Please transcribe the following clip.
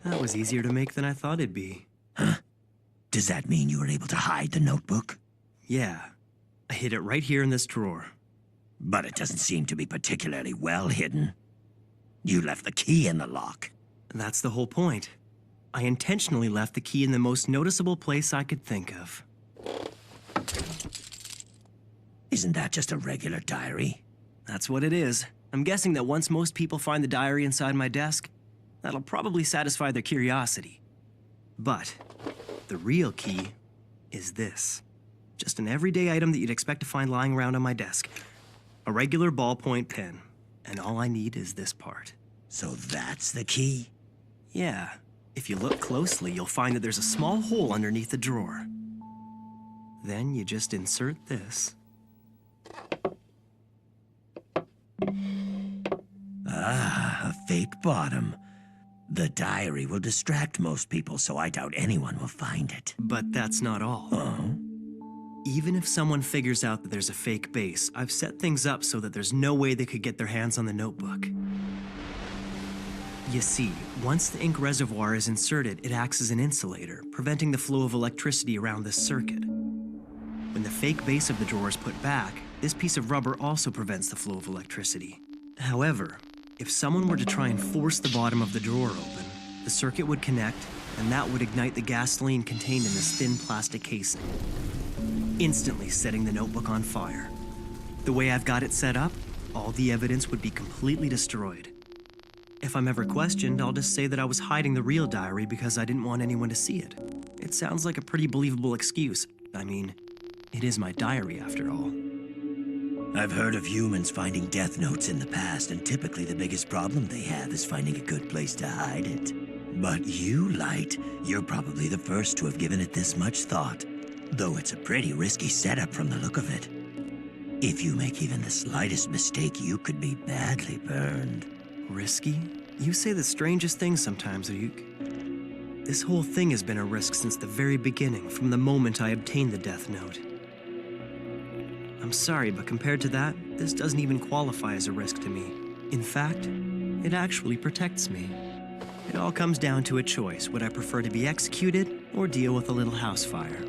That was easier to make than I thought it'd be. Huh? Does that mean you were able to hide the notebook? Yeah. I hid it right here in this drawer. But it doesn't seem to be particularly well hidden. You left the key in the lock. That's the whole point. I intentionally left the key in the most noticeable place I could think of. Isn't that just a regular diary? That's what it is. I'm guessing that once most people find the diary inside my desk, that'll probably satisfy their curiosity. But the real key is this. Just an everyday item that you'd expect to find lying around on my desk. A regular ballpoint pen. And all I need is this part. So that's the key? Yeah. If you look closely, you'll find that there's a small hole underneath the drawer. Then you just insert this. Ah, a fake bottom. The diary will distract most people, so I doubt anyone will find it. But that's not all. Oh? Even if someone figures out that there's a fake base, I've set things up so that there's no way they could get their hands on the notebook. You see, once the ink reservoir is inserted, it acts as an insulator, preventing the flow of electricity around this circuit. When the fake base of the drawer is put back, this piece of rubber also prevents the flow of electricity. However, if someone were to try and force the bottom of the drawer open, the circuit would connect, and that would ignite the gasoline contained in this thin plastic casing, instantly setting the notebook on fire. The way I've got it set up, all the evidence would be completely destroyed. If I'm ever questioned, I'll just say that I was hiding the real diary because I didn't want anyone to see it. It sounds like a pretty believable excuse. I mean, it is my diary after all. I've heard of humans finding death notes in the past, and typically the biggest problem they have is finding a good place to hide it. But you, Light, you're probably the first to have given it this much thought, though it's a pretty risky setup from the look of it. If you make even the slightest mistake, you could be badly burned. Risky? You say the strangest things sometimes, Ryuk. This whole thing has been a risk since the very beginning, from the moment I obtained the death note. I'm sorry, but compared to that, this doesn't even qualify as a risk to me. In fact, it actually protects me. It all comes down to a choice. Would I prefer to be executed or deal with a little house fire?